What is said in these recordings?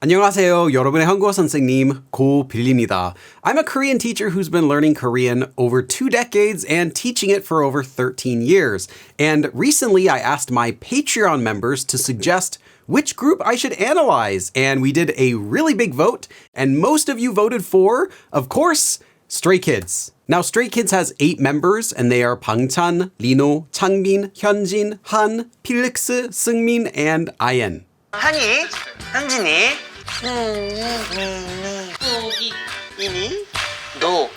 안녕하세요. 여러분의 한국어 선생님 고빌리입니다. I'm a Korean teacher who's been learning Korean over 2 decades and teaching it for over 13 years. And recently I asked my Patreon members to suggest which group I should analyze. And we did a really big vote. And most of you voted for, of course, Stray Kids. Now, Stray Kids has 8 members, and they are Bangchan, Lino, Changbin, Hyunjin, Han, Felix, Seungmin, and Ayen. 한이, 현진이, 이니, 노.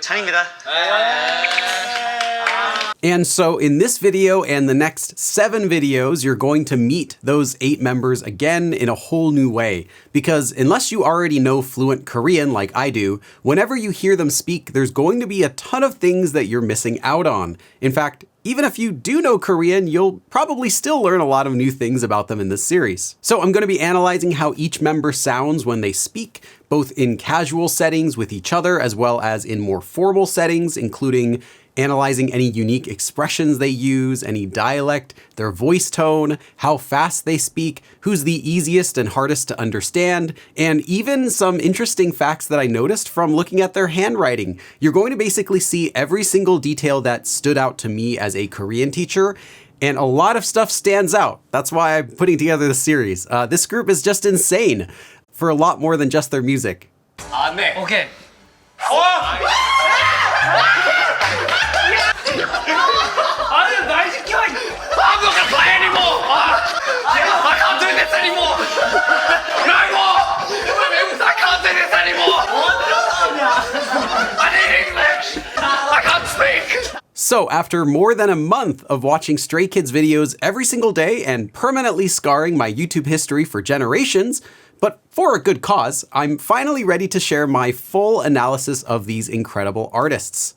잔입니다. And so in this video and the next 7 videos, you're going to meet those 8 members again in a whole new way. Because unless you already know fluent Korean like I do, whenever you hear them speak, there's going to be a ton of things that you're missing out on. In fact, even if you do know Korean, you'll probably still learn a lot of new things about them in this series. So I'm going to be analyzing how each member sounds when they speak, both in casual settings with each other, as well as in more formal settings, including analyzing any unique expressions they use, any dialect, their voice tone, how fast they speak, who's the easiest and hardest to understand, and even some interesting facts that I noticed from looking at their handwriting. You're going to basically see every single detail that stood out to me as a Korean teacher, and a lot of stuff stands out. That's why I'm putting together this series. This group is just insane for a lot more than just their music. 아, 네. 오케이. 아니, 날 시켜! 아무가 봐야 니모! 감정이 됐어, 니모! 라이모! 외국사 감정이 됐어, 니모! 아니, English! I can't speak! So after more than a month of watching Stray Kids videos every single day and permanently scarring my YouTube history for generations, but for a good cause, I'm finally ready to share my full analysis of these incredible artists.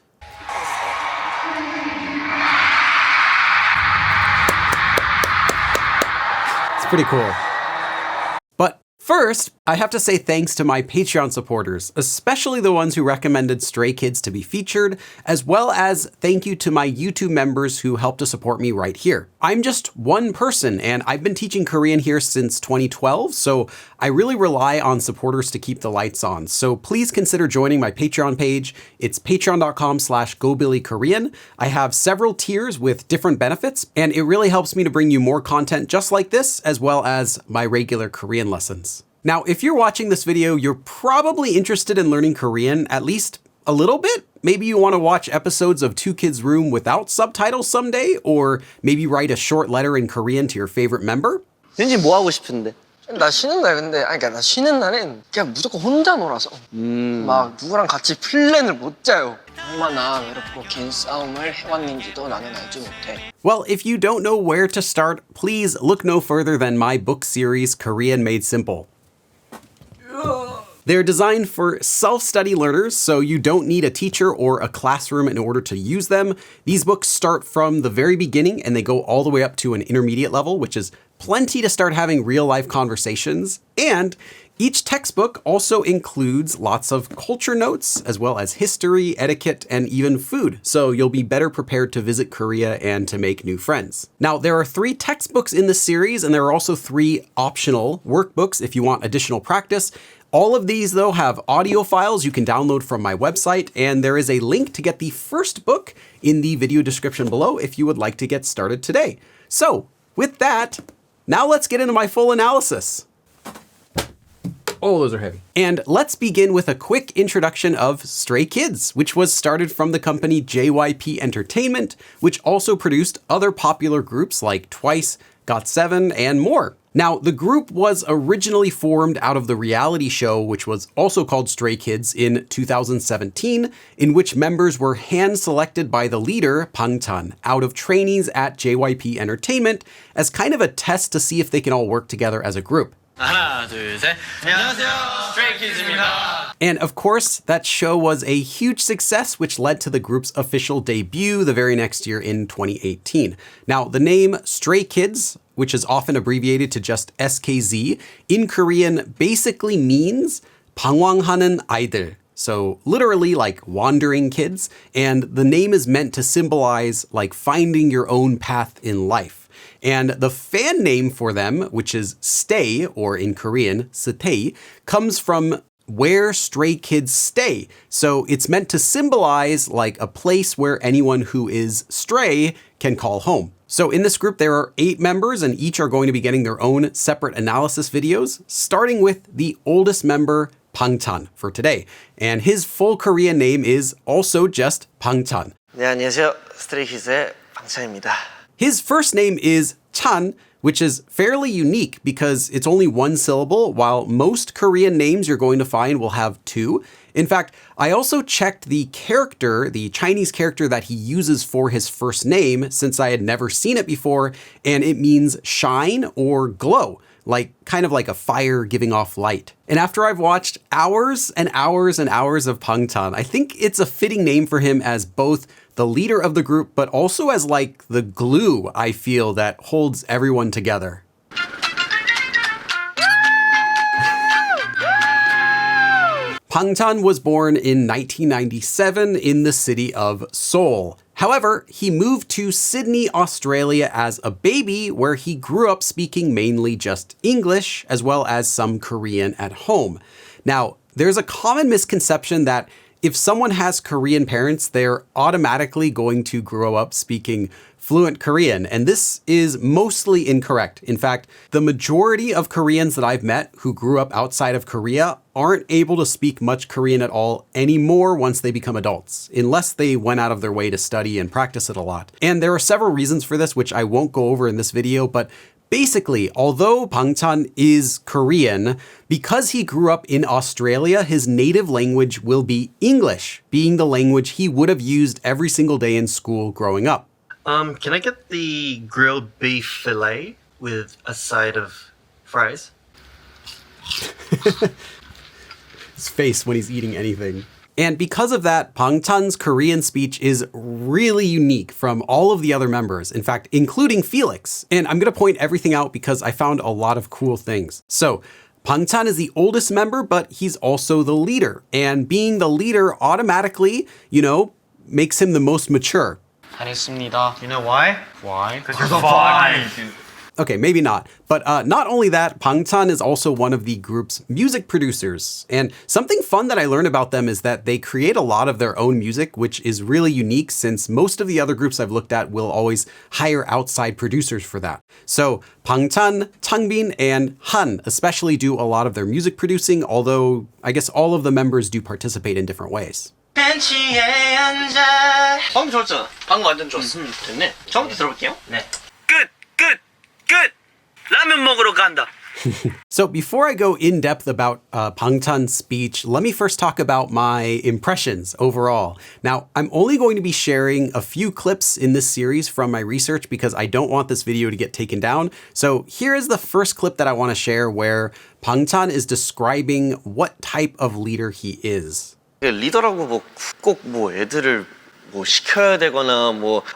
It's pretty cool. But first, I have to say thanks to my Patreon supporters, especially the ones who recommended Stray Kids to be featured, as well as thank you to my YouTube members who helped to support me right here. I'm just one person, and I've been teaching Korean here since 2012, so I really rely on supporters to keep the lights on. So please consider joining my Patreon page. It's patreon.com/GoBillyKorean. I have several tiers with different benefits, and it really helps me to bring you more content just like this, as well as my regular Korean lessons. Now, if you're watching this video, you're probably interested in learning Korean, at least a little bit. Maybe you want to watch episodes of Two Kids Room without subtitles someday, or maybe write a short letter in Korean to your favorite member. 현진 뭐 하고 싶은데? 나 쉬는 날 근데 그러니까 나 쉬는 날엔 그냥 무조건 혼자 놀아서 막 누구랑 같이 플랜을 못 짜요. 얼마나 외롭고 긴 싸움을 해왔는지도 나는 알지 못해. Well, if you don't know where to start, please look no further than my book series, Korean Made Simple. They're designed for self-study learners, so you don't need a teacher or a classroom in order to use them. These books start from the very beginning and they go all the way up to an intermediate level, which is plenty to start having real-life conversations. And each textbook also includes lots of culture notes, as well as history, etiquette, and even food, so you'll be better prepared to visit Korea and to make new friends. Now, there are 3 textbooks in this series, and there are also 3 optional workbooks if you want additional practice. All of these, though, have audio files you can download from my website, and there is a link to get the first book in the video description below if you would like to get started today. So, with that, now let's get into my full analysis. Oh, those are heavy. And let's begin with a quick introduction of Stray Kids, which was started from the company JYP Entertainment, which also produced other popular groups like Twice, GOT7, and more. Now, the group was originally formed out of the reality show, which was also called Stray Kids, in 2017, in which members were hand-selected by the leader, Bangchan, out of trainees at JYP Entertainment as kind of a test to see if they can all work together as a group. 하나, 둘, 셋. 안녕하세요. Stray Kids입니다. And of course, that show was a huge success, which led to the group's official debut the very next year in 2018. Now, the name Stray Kids, which is often abbreviated to just SKZ, in Korean basically means 방황하는 아이들. So literally like wandering kids. And the name is meant to symbolize like finding your own path in life. And the fan name for them, which is stay, or in Korean, 스테이, comes from where stray kids stay. So it's meant to symbolize like a place where anyone who is stray can call home. So in this group, there are 8 members and each are going to be getting their own separate analysis videos, starting with the oldest member, Bangchan, for today. And his full Korean name is also just Bangchan. 네, 안녕하세요. 스트레이 키즈의 방찬입니다. His first name is Chan, which is fairly unique because it's only one syllable, while most Korean names you're going to find will have 2. In fact, I also checked the character, the Chinese character that he uses for his first name, since I had never seen it before, and it means shine or glow, like kind of like a fire giving off light. And after I've watched hours and hours and hours of Bangchan, I think it's a fitting name for him as both the leader of the group, but also as like the glue, I feel, that holds everyone together. Bangchan was born in 1997 in the city of Seoul. However, he moved to Sydney, Australia as a baby, where he grew up speaking mainly just English, as well as some Korean at home. Now, there's a common misconception that if someone has Korean parents, they're automatically going to grow up speaking fluent Korean, and this is mostly incorrect. In fact, the majority of Koreans that I've met who grew up outside of Korea aren't able to speak much Korean at all anymore once they become adults, unless they went out of their way to study and practice it a lot. And there are several reasons for this, which I won't go over in this video, but basically, although Bangchan is Korean, because he grew up in Australia, his native language will be English, being the language he would have used every single day in school growing up. Can I get the grilled beef fillet with a side of fries? His face when he's eating anything. And because of that, Bangchan's Korean speech is really unique from all of the other members, in fact, including Felix. And I'm going to point everything out because I found a lot of cool things. So, Bangchan is the oldest member, but he's also the leader. And being the leader automatically, makes him the most mature. 잘했습니다. You know why? Why? Because you're fine. Okay, maybe not. But not only that, Bangchan is also one of the group's music producers. And something fun that I learned about them is that they create a lot of their own music, which is really unique since most of the other groups I've looked at will always hire outside producers for that. So Bangchan, Changbin, and Han especially do a lot of their music producing, although I guess all of the members do participate in different ways. 벤치에 앉아. 방금 좋았잖아. 방금 완전 좋았어. 됐네. 처음부터 들어볼게요. 네. 끝. 라면 먹으러 간다. So before I go in depth about Bangchan's speech, let me first talk about my impressions overall. Now, I'm only going to be sharing a few clips in this series from my research because I don't want this video to get taken down. So here is the first clip that I want to share where Bangchan is describing what type of leader he is. 리더라고 꼭 애들을 시켜야 되거나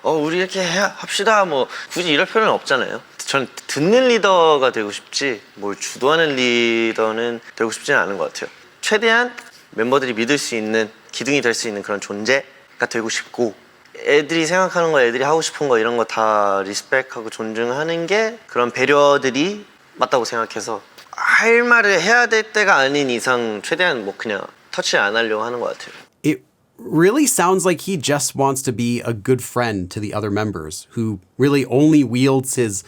우리 이렇게 합시다 굳이 이럴 필요는 없잖아요. 전 듣는 리더가 되고 싶지 뭘 주도하는 리더는 되고 싶지는 않은 것 같아요. 최대한 멤버들이 믿을 수 있는 기둥이 될 수 있는 그런 존재가 되고 싶고 애들이 생각하는 거 애들이 하고 싶은 거 이런 거 다 리스펙하고 존중하는 게 그런 배려들이 맞다고 생각해서 할 말을 해야 될 때가 아닌 이상 최대한 그냥 터치 안 하려고 하는 것 같아요. It really sounds like he just wants to be a good friend to the other members who really only wields his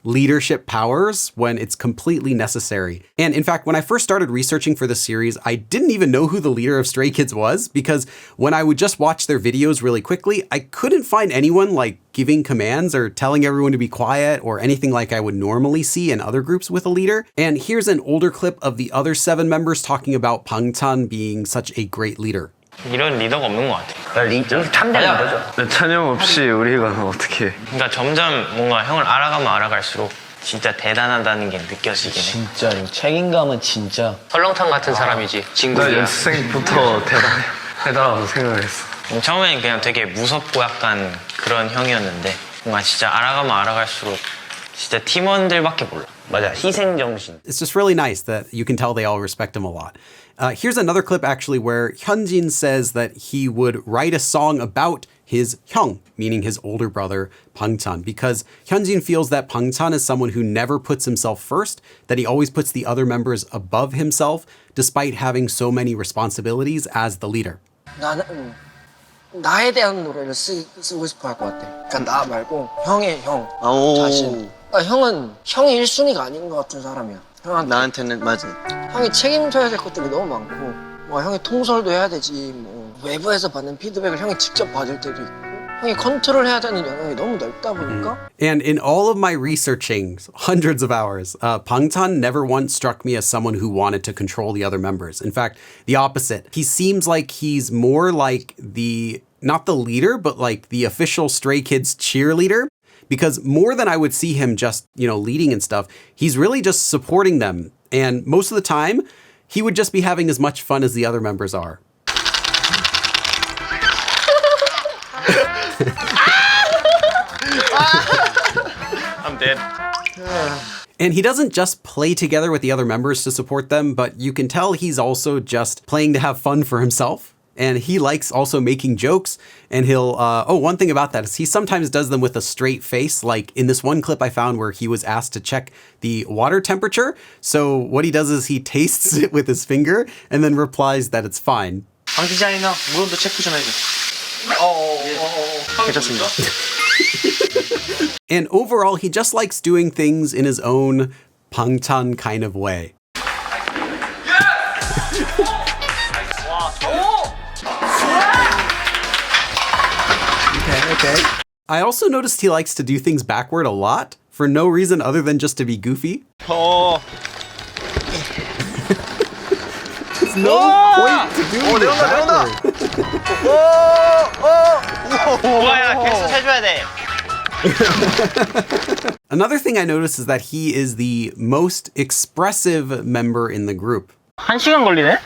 leadership powers when it's completely necessary. And in fact, when I first started researching for this series, I didn't even know who the leader of Stray Kids was because when I would just watch their videos really quickly, I couldn't find anyone giving commands or telling everyone to be quiet or anything like I would normally see in other groups with a leader. And here's an older clip of the other 7 members talking about Bangchan being such a great leader. 이런 리더가 없는 것 같아. 참된 리더죠. 찬영 없이 우리가 어떻게? 그러니까 점점 뭔가 형을 알아가면 알아갈수록 진짜 대단하다는 게 느껴지긴 해. 진짜 책임감은 진짜 설렁탕 같은 사람이지. 나 진국이야. 연습생부터 대단하다고 생각했어. 처음에는 그냥 되게 무섭고 약간 그런 형이었는데 뭔가 진짜 알아가면 알아갈수록 진짜 팀원들밖에 몰라. 맞아, 희생정신. It's just really nice that you can tell they all respect him a lot. Here's another clip actually where Hyunjin says that he would write a song about his Hyung, meaning his older brother Bangchan, because Hyunjin feels that Bangchan is someone who never puts himself first, that he always puts the other members above himself, despite having so many responsibilities as the leader. 나는 나에 대한 노래를 쓰고 싶어 할 것 같아. 그러니까 나 말고 형의 형 자신. 그러니까 형은 형이 1순위가 아닌 것 같은 사람이야. 형한테 나한테는 맞아. 형이 책임져야 될 것들이 너무 많고 뭐 형이 통솔도 해야 되지 뭐 외부에서 받는 피드백을 형이 직접 받을 때도 있고 형이 컨트롤해야 되는 영역이 너무 넓다 보니까 And in all of my researching, hundreds of hours, Bangchan never once struck me as someone who wanted to control the other members. In fact, the opposite. He seems like he's more like not the leader, but like the official Stray Kids cheerleader. Because more than I would see him just, leading and stuff, he's really just supporting them. And most of the time, he would just be having as much fun as the other members are. I'm dead. And he doesn't just play together with the other members to support them, but you can tell he's also just playing to have fun for himself. And he likes also making jokes. And he'll, one thing about that is he sometimes does them with a straight face. Like in this one clip I found where he was asked to check the water temperature. So what he does is he tastes it with his finger and then replies that it's fine. 방 디자이너 무음도 체크 좀 해줘. 괜찮습니다. And overall, he just likes doing things in his own Bangchan kind of way. Okay. I also noticed he likes to do things backward a lot for no reason other than just to be goofy. There's no point to doing it backward. 뭐야, 텍스 해줘야 돼. Another thing I noticed is that he is the most expressive member in the group. 1시간 걸리네?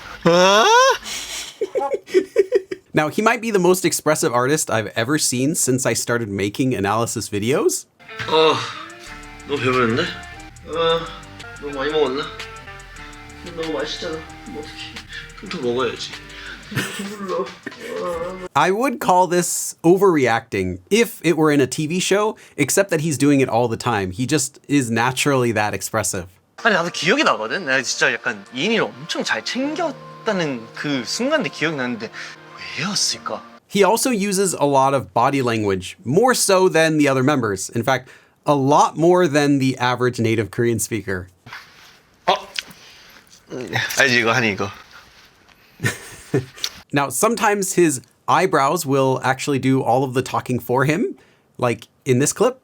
Now, he might be the most expressive artist I've ever seen since I started making analysis videos. 너무 배부른데? 너무 많이 먹었나? 너무 맛있잖아. 어떡해. 좀 더 먹어야지. 배불러. I would call this overreacting if it were in a TV show, except that he's doing it all the time. He just is naturally that expressive. 아니 나도 기억이 나거든. 내가 진짜 약간 이인이를 엄청 잘 챙겼다는 그 순간도 기억이 나는데 왜였을까? He also uses a lot of body language, more so than the other members. In fact, a lot more than the average native Korean speaker. 알지 이거 하니 이거. Now, sometimes his eyebrows will actually do all of the talking for him, like in this clip.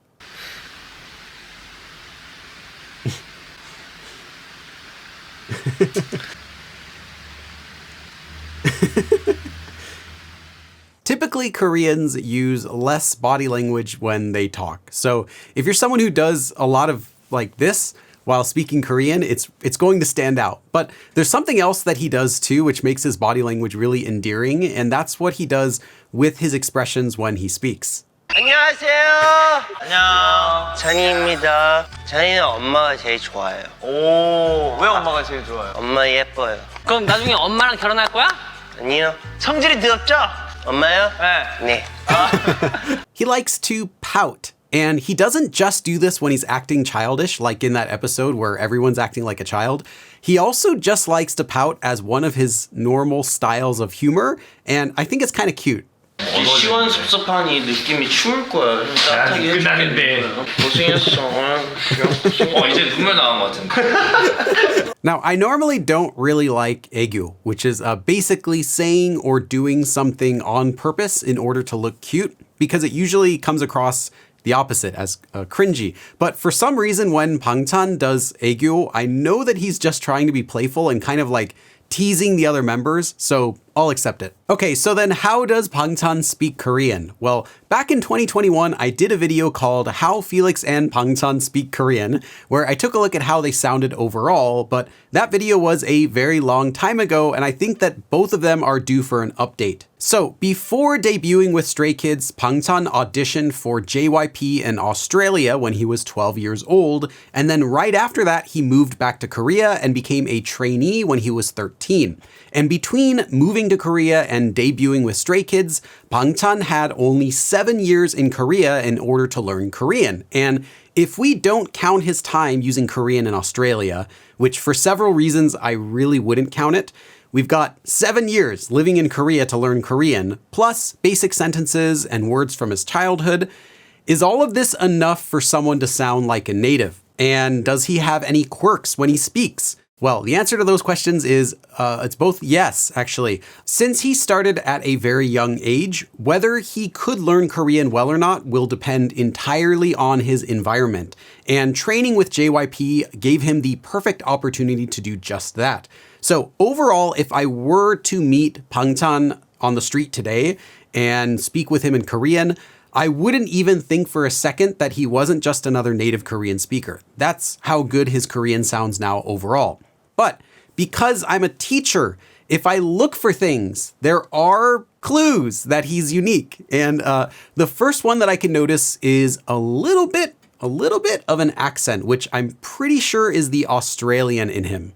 Typically, Koreans use less body language when they talk. So if you're someone who does a lot of like this while speaking Korean, it's going to stand out. But there's something else that he does too, which makes his body language really endearing. And that's what he does with his expressions when he speaks. 안녕하세요. 안녕. 잔이입니다. 잔이는 엄마가 제일 좋아요. 오, 왜 엄마가 제일 좋아요? 엄마 예뻐요. 그럼 나중에 엄마랑 결혼할 거야? 아니요. 성질이 더럽죠? 엄마요? 네. He likes to pout. And he doesn't just do this when he's acting childish, like in that episode where everyone's acting like a child. He also just likes to pout as one of his normal styles of humor. And I think it's kind of cute. 시원섭섭한 이 느낌이 추울 거야. 좀 따뜻하게 해줄게. 고생했어. 이제 눈물 나온 것 같은데. Now, I normally don't really like 애교, which is basically saying or doing something on purpose in order to look cute, because it usually comes across the opposite as cringy. But for some reason, when Bangchan does 애교, I know that he's just trying to be playful and kind of like teasing the other members. So I'll accept it. Okay, so then how does Bangtan speak Korean? Well, back in 2021, I did a video called How Felix and Bangtan Speak Korean, where I took a look at how they sounded overall, but that video was a very long time ago, and I think that both of them are due for an update. So, before debuting with Stray Kids, Bangtan auditioned for JYP in Australia when he was 12 years old, and then right after that, he moved back to Korea and became a trainee when he was 13. And between moving to Korea and debuting with Stray Kids, Bangtan had only 7 years in Korea in order to learn Korean. And if we don't count his time using Korean in Australia, which for several reasons I really wouldn't count it, we've got 7 years living in Korea to learn Korean, plus basic sentences and words from his childhood. Is all of this enough for someone to sound like a native? And does he have any quirks when he speaks? Well, the answer to those questions is it's both yes, actually. Since he started at a very young age, whether he could learn Korean well or not will depend entirely on his environment. And training with JYP gave him the perfect opportunity to do just that. So overall, if I were to meet Bangtan on the street today and speak with him in Korean, I wouldn't even think for a second that he wasn't just another native Korean speaker. That's how good his Korean sounds now overall. But because I'm a teacher, if I look for things, there are clues that he's unique. And the first one that I can notice is a little bit of an accent, which I'm pretty sure is the Australian in him.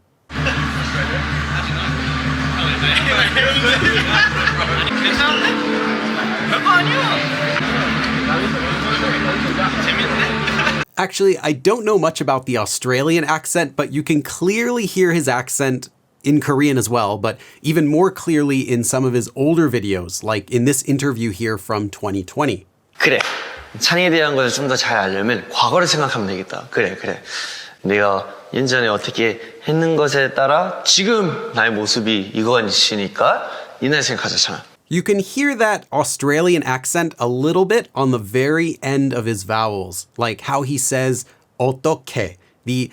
Actually, I don't know much about the Australian accent, but you can clearly hear his accent in Korean as well, but even more clearly in some of his older videos, like in this interview here from 2020. 그래. 찬이에 대한 것을 좀 더 잘 알려면 과거를 생각하면 되겠다. 그래. 내가 예전에 어떻게 했는 것에 따라 지금 나의 모습이 이것이니까 옛날 생각하자잖아. You can hear that Australian accent a little bit on the very end of his vowels, like how he says 어떻게. The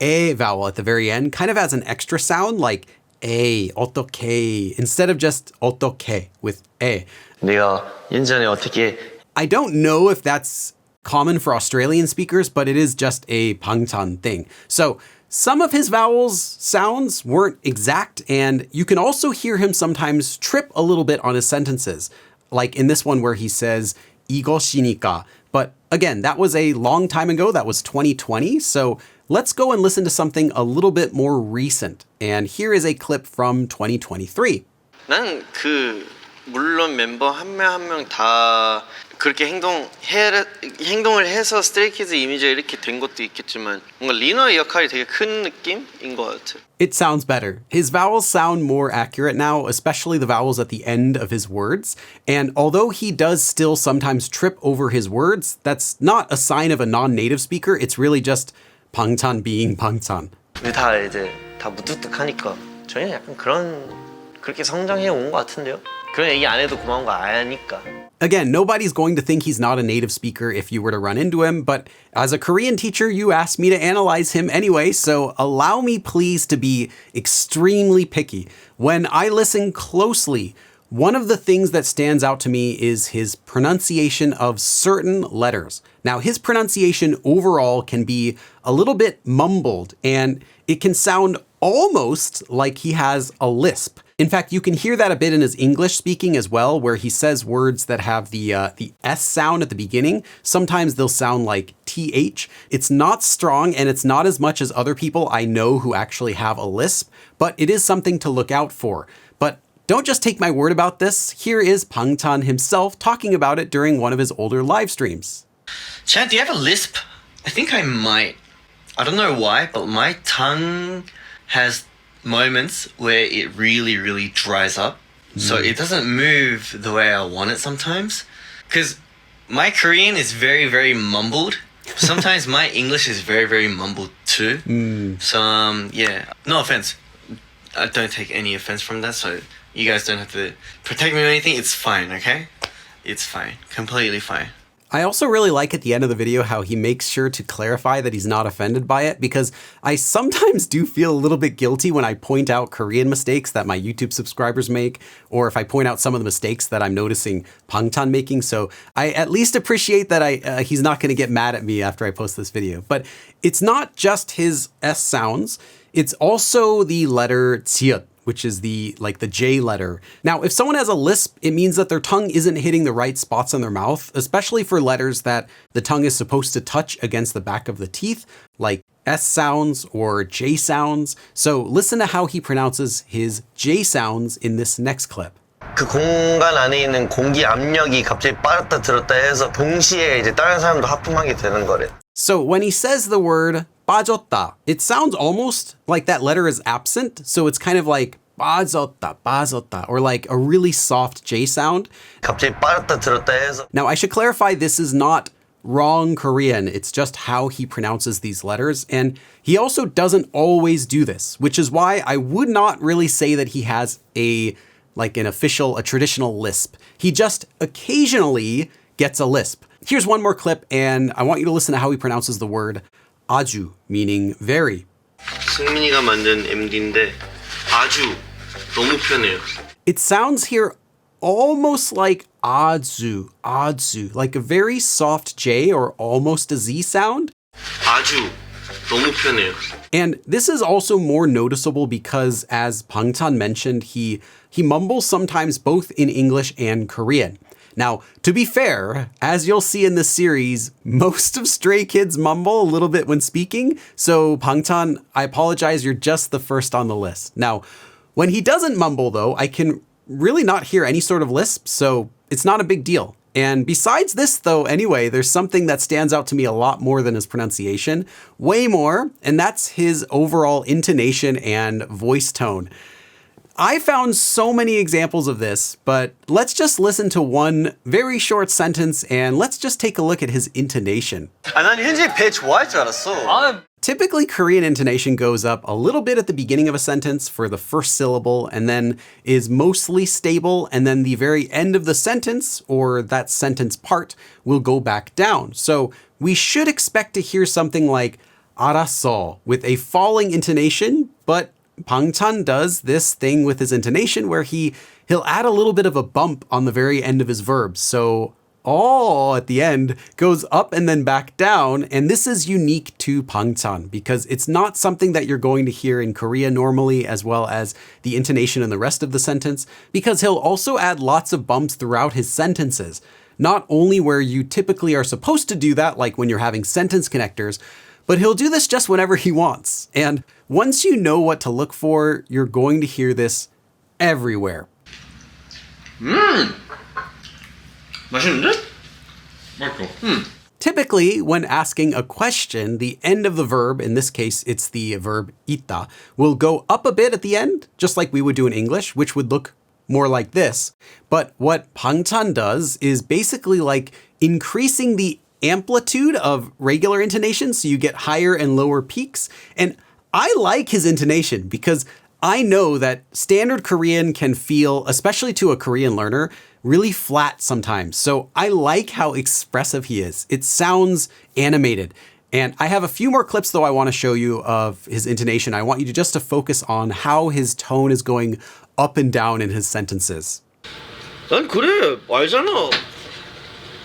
e vowel at the very end kind of has an extra sound like a, 어떻게, instead of just 어떻게 with e. 내가 예전에 어떻게 I don't know if that's common for Australian speakers, but it is just a Bangtan thing. So some of his vowels sounds weren't exact, and you can also hear him sometimes trip a little bit on his sentences, like in this one where he says 이것이니까. But again, that was a long time ago. That was 2020. So let's go and listen to something a little bit more recent. And here is a clip from 2023. 나는 물론 멤버 한 명 한 명 다 그렇게 행동을 해서 스트레이키즈 이미지가 이렇게 된 것도 있겠지만 뭔가 리너의 역할이 되게 큰 느낌인 것 같아. It sounds better. His vowels sound more accurate now, especially the vowels at the end of his words. And although he does still sometimes trip over his words, that's not a sign of a non-native speaker. It's really just Bangtan being Bangtan. 근데 다 이제 다 무뚝뚝하니까 저희는 약간 그렇게 성장해 온 것 같은데요. 그런 얘기 안 해도 고마운 거 아니까. Again, nobody's going to think he's not a native speaker if you were to run into him, but as a Korean teacher, you asked me to analyze him anyway, so allow me please to be extremely picky. When I listen closely, one of the things that stands out to me is his pronunciation of certain letters. Now, his pronunciation overall can be a little bit mumbled, and it can sound almost like he has a lisp. In fact, you can hear that a bit in his English speaking as well, where he says words that have the S sound at the beginning. Sometimes they'll sound like TH. It's not strong, and it's not as much as other people I know who actually have a lisp, but it is something to look out for. But don't just take my word about this. Here is Bangtan himself talking about it during one of his older live streams. Chad, do you have a lisp? I think I might. I don't know why, but my tongue has moments where it really, really dries up. So it doesn't move the way I want it sometimes. Because my Korean is very, very mumbled. Sometimes my English is very, very mumbled too. So, yeah, no offense. I don't take any offense from that. So you guys don't have to protect me or anything. It's fine, okay? It's fine. Completely fine. I also really like at the end of the video how he makes sure to clarify that he's not offended by it, because I sometimes do feel a little bit guilty when I point out Korean mistakes that my YouTube subscribers make, or if I point out some of the mistakes that I'm noticing Bangtan making. So I at least appreciate that he's not going to get mad at me after I post this video. But it's not just his S sounds, it's also the letter 지읒, which is the J letter. Now, if someone has a lisp, it means that their tongue isn't hitting the right spots on their mouth, especially for letters that the tongue is supposed to touch against the back of the teeth, like S sounds or J sounds. So listen to how he pronounces his J sounds in this next clip. 그 공간 안에 있는 공기 압력이 갑자기 빠졌다 들었다 해서 동시에 이제 다른 사람도 하품하게 되는 거래. So when he says the word 빠졌다, it sounds almost like that letter is absent. So it's kind of like 빠졌다, 빠졌다, or like a really soft J sound. 갑자기 빠졌다 들었다 해서. Now I should clarify, this is not wrong Korean. It's just how he pronounces these letters. And he also doesn't always do this, which is why I would not really say that he has a traditional lisp. He just occasionally gets a lisp. Here's one more clip, and I want you to listen to how he pronounces the word 아주, meaning very. 승민이가 만든 MD인데 아주 너무 편해요. It sounds here almost like 아주, like a very soft J or almost a Z sound. 아주 너무 편해요. And this is also more noticeable because, as Bangtan mentioned, he mumbles sometimes both in English and Korean. Now, to be fair, as you'll see in this series, most of Stray Kids mumble a little bit when speaking. So Bangtan, I apologize, you're just the first on the list. Now, when he doesn't mumble though, I can really not hear any sort of lisp, so it's not a big deal. And besides this though, anyway, there's something that stands out to me a lot more than his pronunciation, way more, and that's his overall intonation and voice tone. I found so many examples of this, but let's just listen to one very short sentence and let's just take a look at his intonation. 난 현지 배 좋아할 줄 알았어. Typically, Korean intonation goes up a little bit at the beginning of a sentence for the first syllable and then is mostly stable, and then the very end of the sentence or that sentence part will go back down. So we should expect to hear something like 알았어 with a falling intonation, but Bangtan does this thing with his intonation where he'll add a little bit of a bump on the very end of his verbs. So at the end goes up and then back down. And this is unique to Bangtan because it's not something that you're going to hear in Korea normally, as well as the intonation in the rest of the sentence, because he'll also add lots of bumps throughout his sentences. Not only where you typically are supposed to do that, like when you're having sentence connectors, but he'll do this just whenever he wants. And once you know what to look for, you're going to hear this everywhere. 맛있는데? 맛있어. Typically, when asking a question, the end of the verb, in this case, it's the verb 있다, will go up a bit at the end, just like we would do in English, which would look more like this. But what Bangtan does is basically like increasing the amplitude of regular intonation, so you get higher and lower peaks. And I like his intonation because I know that standard Korean can feel, especially to a Korean learner, really flat sometimes. So I like how expressive he is. It sounds animated. And I have a few more clips though I want to show you of his intonation. I want you to just to focus on how his tone is going up and down in his sentences. 난 그래 알잖아.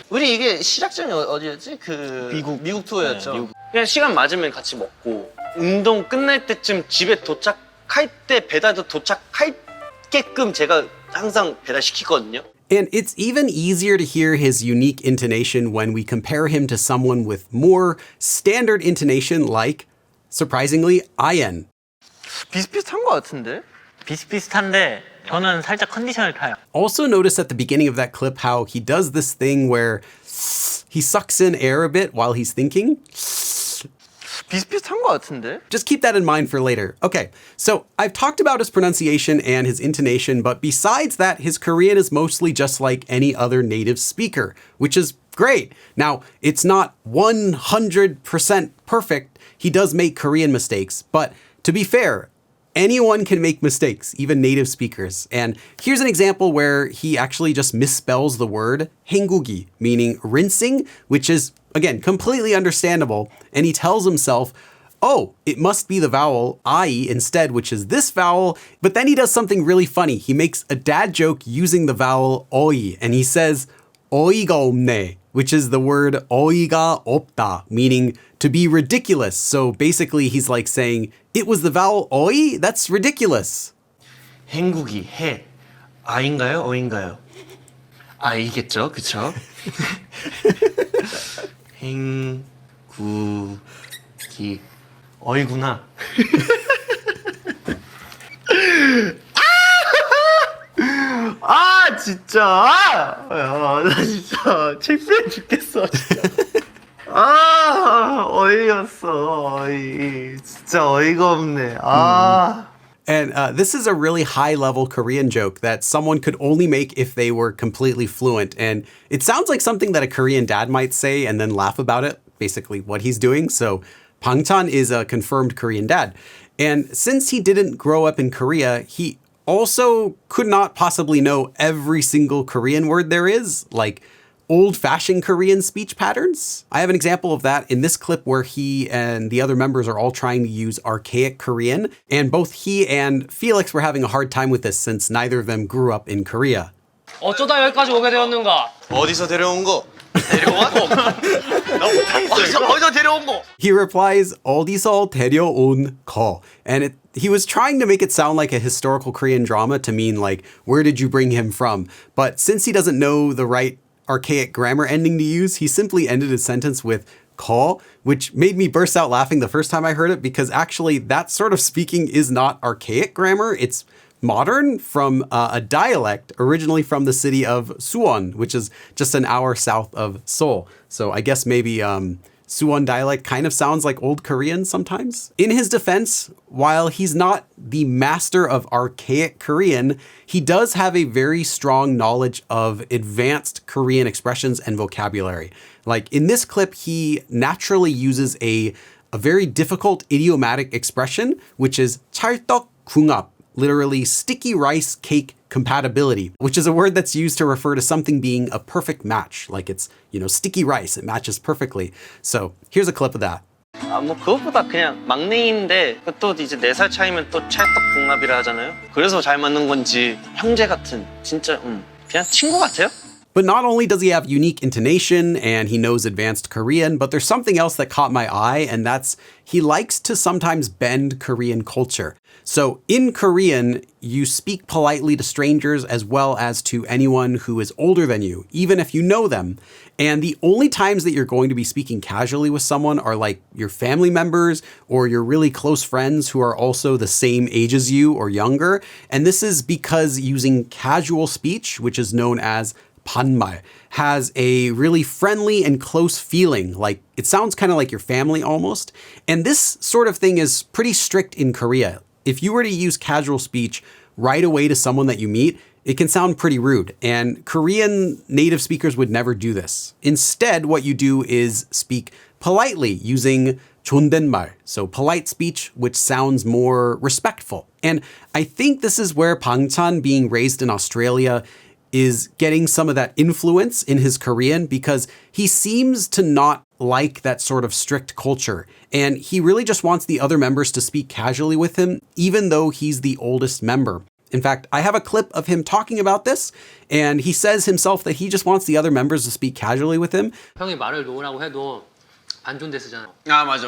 우리 이게 시작점이 어디였지? 미국 투어였죠. 그냥 시간 맞으면 같이 먹고 운동 끝날 때쯤 집에 도착할 때 배달도 도착할게끔 제가 항상 배달시키거든요. And it's even easier to hear his unique intonation when we compare him to someone with more standard intonation like, surprisingly, IN. 비슷비슷한 것 같은데? 비슷비슷한데 저는 살짝 컨디션을 타요. Also notice at the beginning of that clip how he does this thing where he sucks in air a bit while he's thinking. 비슷비슷한 것 같은데? Just keep that in mind for later. Okay, so I've talked about his pronunciation and his intonation, but besides that, his Korean is mostly just like any other native speaker, which is great. Now, it's not 100% perfect. He does make Korean mistakes, but to be fair, anyone can make mistakes, even native speakers. And here's an example where he actually just misspells the word hengugi, meaning rinsing, which is, again, completely understandable. And he tells himself, oh, it must be the vowel I instead, which is this vowel. But then he does something really funny. He makes a dad joke using the vowel oi, and he says, 어이가 없네, which is the word 어이가 없다, meaning to be ridiculous. So basically he's like saying, it was the vowel oi? That's ridiculous. 행국이 해. 아인가요? 어인가요? 아이겠죠? 그쵸? 행국이 어이구나. 아 진짜 나 진짜 창피해 죽겠어 진짜. 아 어이였어 어이 진짜 어이가 없네. 아. And this is a really high-level Korean joke that someone could only make if they were completely fluent. And it sounds like something that a Korean dad might say and then laugh about it, basically what he's doing. So Bangchan is a confirmed Korean dad. And since he didn't grow up in Korea, he also could not possibly know every single Korean word there is, like old-fashioned Korean speech patterns. I have an example of that in this clip where he and the other members are all trying to use archaic Korean, and both he and Felix were having a hard time with this since neither of them grew up in Korea. 어쩌다 여기까지 오게 되었는가? 어디서 데려온 거? 데려온 거? 나 못하겠어. 어디서 데려온 거? He replies, 어디서 데려온 거. And he was trying to make it sound like a historical Korean drama to mean like, where did you bring him from? But since he doesn't know the right archaic grammar ending to use, he simply ended his sentence with ko, which made me burst out laughing the first time I heard it, because actually that sort of speaking is not archaic grammar. It's modern from a dialect originally from the city of Suwon, which is just an hour south of Seoul. So I guess maybe Suwon dialect kind of sounds like old Korean sometimes. In his defense, while he's not the master of archaic Korean, he does have a very strong knowledge of advanced Korean expressions and vocabulary. Like in this clip, he naturally uses a very difficult idiomatic expression, which is 찰떡 궁합, literally sticky rice cake compatibility, which is a word that's used to refer to something being a perfect match. Like it's, sticky rice, it matches perfectly. So here's a clip of that. 아, 뭐 그것보다 그냥 막내인데 또 이제 4살 차이면 또 찰떡궁합이라 하잖아요. 그래서 잘 맞는 건지 형제 같은 진짜 그냥 친구 같아요. But not only does he have unique intonation and he knows advanced Korean, but there's something else that caught my eye, and that's he likes to sometimes bend Korean culture. So in Korean, you speak politely to strangers as well as to anyone who is older than you, even if you know them. And the only times that you're going to be speaking casually with someone are like your family members or your really close friends who are also the same age as you or younger. And this is because using casual speech, which is known as 반말, has a really friendly and close feeling. Like it sounds kind of like your family almost. And this sort of thing is pretty strict in Korea. If you were to use casual speech right away to someone that you meet, it can sound pretty rude. And Korean native speakers would never do this. Instead, what you do is speak politely using 존댓말, so polite speech, which sounds more respectful. And I think this is where Bangchan, being raised in Australia, is getting some of that influence in his Korean, because he seems to not like that sort of strict culture. And he really just wants the other members to speak casually with him, even though he's the oldest member. In fact, I have a clip of him talking about this, and he says himself that he just wants the other members to speak casually with him. 형이 말을 놓으라고 해도 안 존대 쓰잖아. 아 맞아.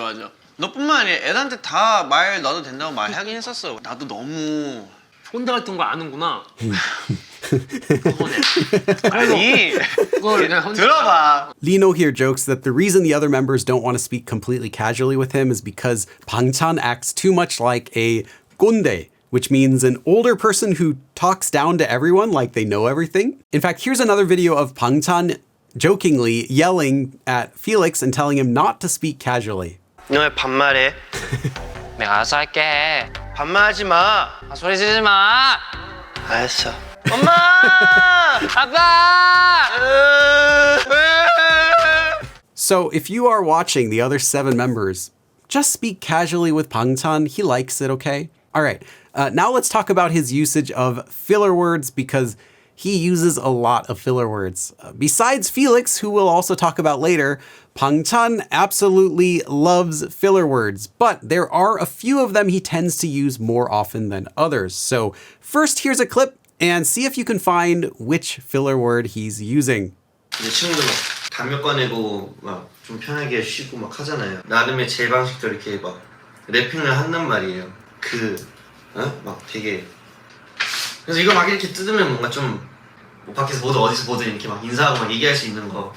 너뿐만 아니라 애들한테 다 말 넣어도 된다고 말하긴 했었어. 나도 너무 혼자 같은 거 아는구나. 아니 들어봐. Lino here jokes that the reason the other members don't want to speak completely casually with him is because Bangchan acts too much like a 꼰대, which means an older person who talks down to everyone like they know everything. In fact, here's another video of Bangchan jokingly yelling at Felix and telling him not to speak casually. 너 왜 반말해? 내가 알아서 할게. 반말하지 마. 소리 지르지 마. 알았어. 엄마! 아빠! So if you are watching the other 7 members, just speak casually with Bangchan. He likes it, okay? All right, now let's talk about his usage of filler words because he uses a lot of filler words. Besides Felix, who we'll also talk about later, Pang-chan absolutely loves filler words, but there are a few of them he tends to use more often than others. So first, here's a clip and see if you can find which filler word he's using. 이제 친구들 막 담요 꺼내고 막 좀 편하게 쉬고 막 하잖아요. 나름의 제 방식대로 이렇게 막 래핑을 한단 말이에요. 막 되게 그래서 이거 막 이렇게 뜯으면 뭔가 좀 밖에서 뭐든 어디서 뭐든 이렇게 막 인사하고 막 얘기할 수 있는 거.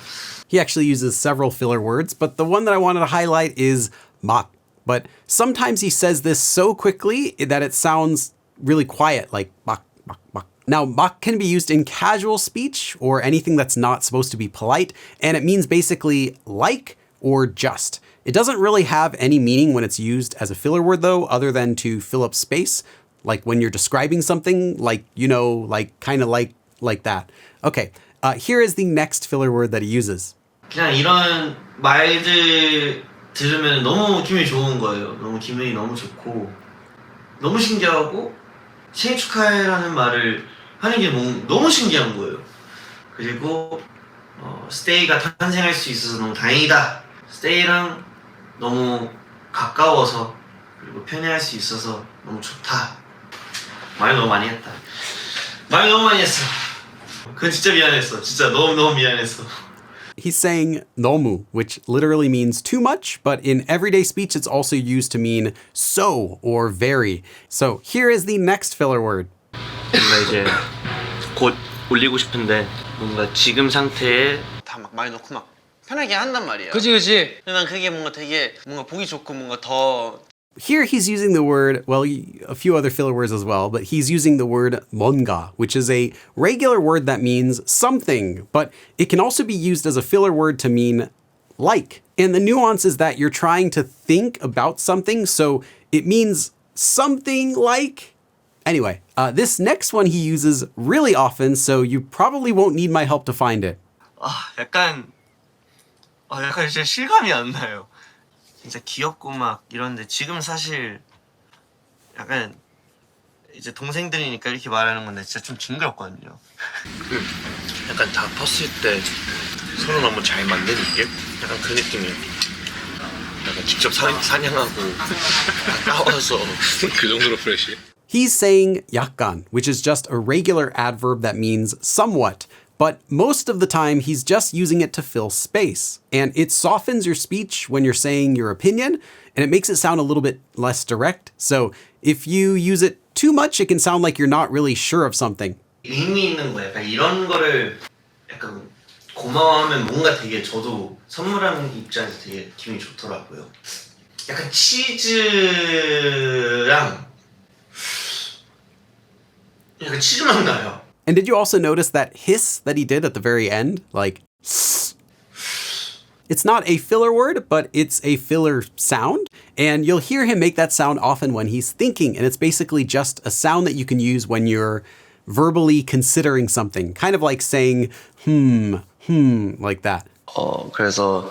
He actually uses several filler words, but the one that I wanted to highlight is 막. But sometimes he says this so quickly that it sounds really quiet, like 막, 막, 막. Now, 막 can be used in casual speech or anything that's not supposed to be polite, and it means basically like or just. It doesn't really have any meaning when it's used as a filler word though, other than to fill up space, like when you're describing something, like, you know, like kind of like that. Okay, here is the next filler word that he uses. 그냥 이런 말들 들으면 너무 기분이 좋은 거예요. 너무 기분이 너무 좋고 너무 신기하고 생일 축하해라는 말을 하는 게 너무 신기한 거예요. 그리고 스테이가 탄생할 수 있어서 너무 다행이다. 스테이랑 너무 가까워서 그리고 편애할 수 있어서 너무 좋다. 말 너무 많이 했다. 말 너무 많이 했어. 그건 진짜 미안했어. 진짜 너무 미안했어. He's saying 너무, which literally means too much, but in everyday speech, it's also used to mean so or very. So here is the next filler word. 뭔가 이제 곧 올리고 싶은데 뭔가 지금 상태에 다 막 말 넣고 막 편하게 한단 말이야. 그치. 난 그게 뭔가 되게 뭔가 보기 좋고 뭔가 더 Here he's using the word, well, a few other filler words as well, but he's using the word 뭔가, which is a regular word that means something, but it can also be used as a filler word to mean like. And the nuance is that you're trying to think about something, so it means something like. Anyway, this next one he uses really often, so you probably won't need my help to find it. 약간 진짜 실감이 안 나요. 진짜 귀엽고 막 이런데 지금 사실 약간 이제 동생들이니까 이렇게 말하는 건데 진짜 좀 징그럽거든요. 약간 다 컸을 때 서로 너무 잘 맞는 느낌? 약간 그 느낌이에요. 약간 직접 사냥하고 싸워서 그 정도로 프레시. He's saying 약간, which is just a regular adverb that means somewhat. But most of the time, he's just using it to fill space. And it softens your speech when you're saying your opinion, and it makes it sound a little bit less direct. So if you use it too much, it can sound like you're not really sure of something. 의미 있는 거 약간 이런 거를 약간 고마워하면 뭔가 되게 저도 선물하는 입장에서 되게 기분이 좋더라고요. 약간 치즈랑 약간 치즈맛 나요. And did you also notice that hiss that he did at the very end? Like, it's not a filler word, but it's a filler sound. And you'll hear him make that sound often when he's thinking. And it's basically just a sound that you can use when you're verbally considering something. Kind of like saying, like that. 그래서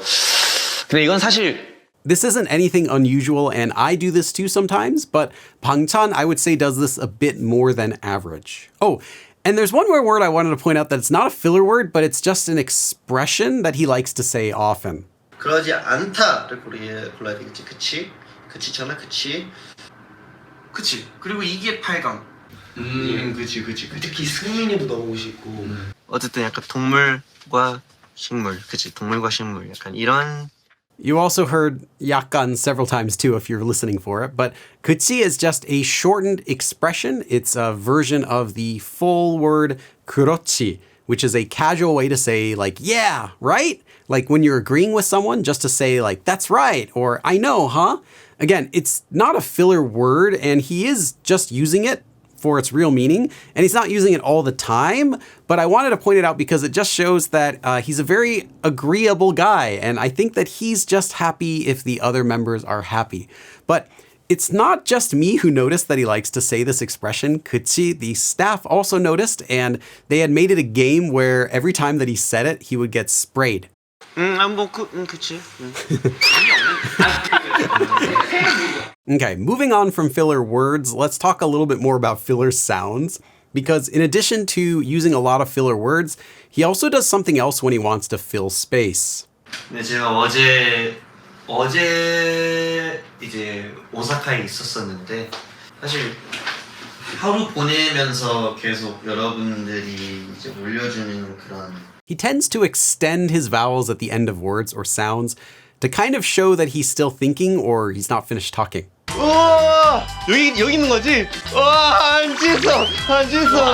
근데 이건 사실 This isn't anything unusual, and I do this too sometimes, but Pang-chan, I would say, does this a bit more than average. Oh, and there's one more word I wanted to point out that it's not a filler word, but it's just an expression that he likes to say often. 그러지 않다를 골라야 되겠지, 그치? 그치잖아, 그치? 그치. 그리고 이게 8강. 그치. 특히 승민이도 너무 멋있고. 어쨌든 약간 동물과 식물, 그치? 동물과 식물, 약간 이런. You also heard 약간 several times too if you're listening for it, but 그치 is just a shortened expression. It's a version of the full word 그렇지, which is a casual way to say like, yeah, right? Like when you're agreeing with someone, just to say like, that's right, or I know, huh? Again, it's not a filler word, and he is just using it for its real meaning, and he's not using it all the time, but I wanted to point it out because it just shows that he's a very agreeable guy, and I think that he's just happy if the other members are happy. But it's not just me who noticed that he likes to say this expression, 그치. The staff also noticed, and they had made it a game where every time that he said it, he would get sprayed. 그치. Okay, moving on from filler words, let's talk a little bit more about filler sounds. Because in addition to using a lot of filler words, he also does something else when he wants to fill space. 근데 제가 어제 이제 오사카에 있었었는데 사실 하루 보내면서 계속 여러분들이 이제 올려주는 그런 He tends to extend his vowels at the end of words or sounds to kind of show that he's still thinking or he's not finished talking. 우와! 여기 있는 거지? 와, 안 찢어! 안 찢어!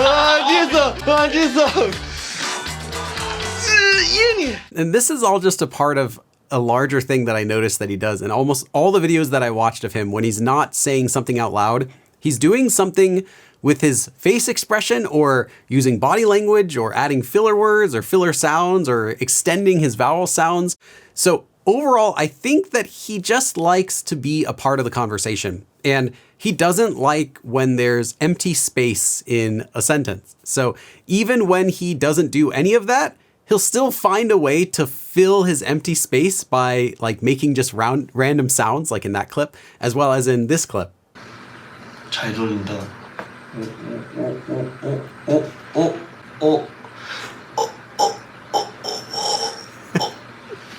And this is all just a part of a larger thing that I noticed that he does in almost all the videos that I watched of him. When he's not saying something out loud, he's doing something with his face expression or using body language or adding filler words or filler sounds or extending his vowel sounds. So overall, I think that he just likes to be a part of the conversation. And he doesn't like when there's empty space in a sentence. So even when he doesn't do any of that, he'll still find a way to fill his empty space by like making just random sounds like in that clip, as well as in this clip. 잘 돌린다.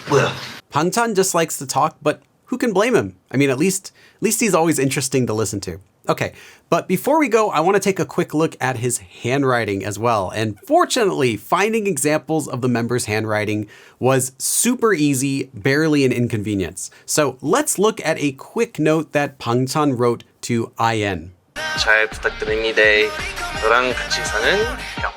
뭐야? Bangchan just likes to talk, but who can blame him? I mean, at least he's always interesting to listen to. Okay, but before we go, I want to take a quick look at his handwriting as well. And fortunately, finding examples of the members' handwriting was super easy, barely an inconvenience. So let's look at a quick note that Bangchan wrote to IN. 잘 부탁드립니다. 너랑 같이 사는 형.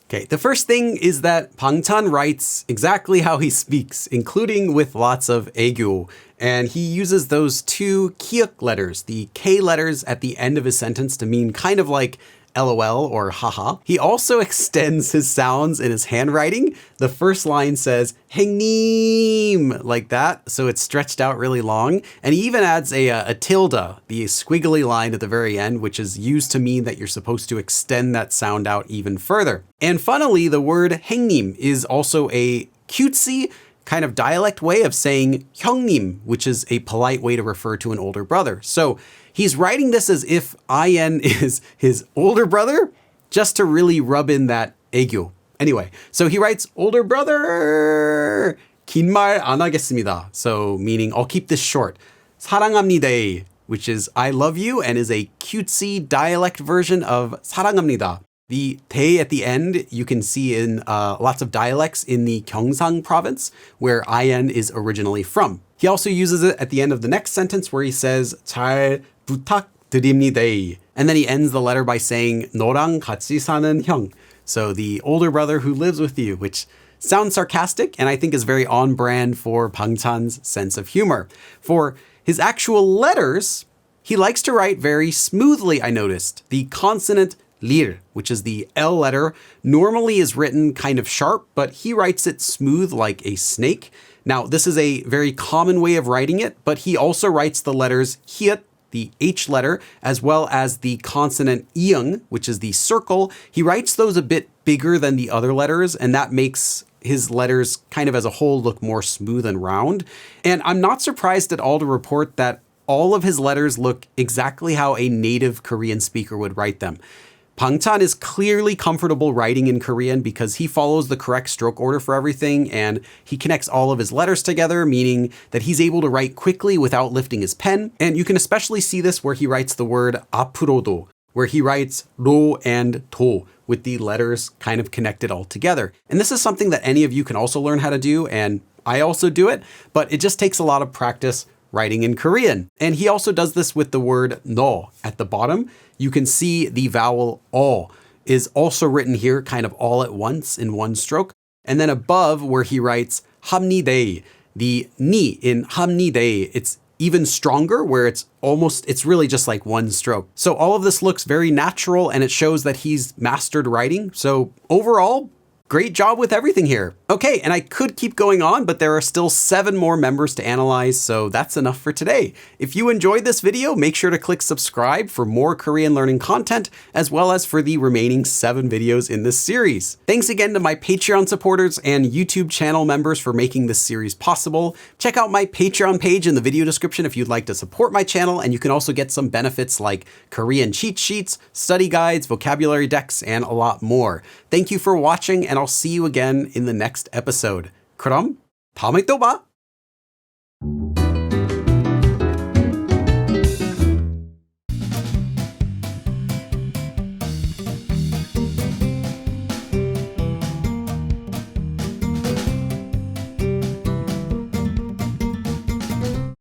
Okay, the first thing is that Bangchan writes exactly how he speaks, including with lots of 애교. And he uses those two kiuk letters, the K letters at the end of his sentence to mean kind of like LOL or haha. He also extends his sounds in his handwriting. The first line says 행님 like that, so it's stretched out really long. And he even adds a tilde, the squiggly line at the very end, which is used to mean that you're supposed to extend that sound out even further. And funnily, the word 행님 is also a cutesy kind of dialect way of saying 형님, which is a polite way to refer to an older brother. So he's writing this as if IN is his older brother, just to really rub in that 애교. Anyway, so he writes older brother, 긴 말 안 하겠습니다. So meaning I'll keep this short. 사랑합니다, which is I love you and is a cutesy dialect version of 사랑합니다. The 대 at the end, you can see in lots of dialects in the Gyeongsang province, where IN is originally from. He also uses it at the end of the next sentence where he says 잘 부탁드립니다. And then he ends the letter by saying 너랑 같이 사는 형. So the older brother who lives with you, which sounds sarcastic and I think is very on brand for Bangchan's sense of humor. For his actual letters, he likes to write very smoothly, I noticed. The consonant lir, which is the L letter, normally is written kind of sharp, but he writes it smooth like a snake. Now, this is a very common way of writing it, but he also writes the letters hiet, the H letter, as well as the consonant iung, which is the circle. He writes those a bit bigger than the other letters, and that makes his letters kind of as a whole look more smooth and round. And I'm not surprised at all to report that all of his letters look exactly how a native Korean speaker would write them. Bangchan is clearly comfortable writing in Korean because he follows the correct stroke order for everything and he connects all of his letters together, meaning that he's able to write quickly without lifting his pen. And you can especially see this where he writes the word 앞으로도, where he writes 로 and 도 with the letters kind of connected all together. And this is something that any of you can also learn how to do, and I also do it, but it just takes a lot of practice writing in Korean. And he also does this with the word no at the bottom. You can see the vowel o is also written here kind of all at once in one stroke. And then above where he writes 합니다, the ni in 합니다, it's even stronger where it's really just like one stroke. So all of this looks very natural and it shows that he's mastered writing. So overall, Great job with everything here. Okay, and I could keep going on, but there are still 7 more members to analyze, so that's enough for today. If you enjoyed this video, make sure to click subscribe for more Korean learning content, as well as for the remaining 7 videos in this series. Thanks again to my Patreon supporters and YouTube channel members for making this series possible. Check out my Patreon page in the video description if you'd like to support my channel, and you can also get some benefits like Korean cheat sheets, study guides, vocabulary decks, and a lot more. Thank you for watching, and I'll see you again in the next episode. 그럼 다음에 또 봐!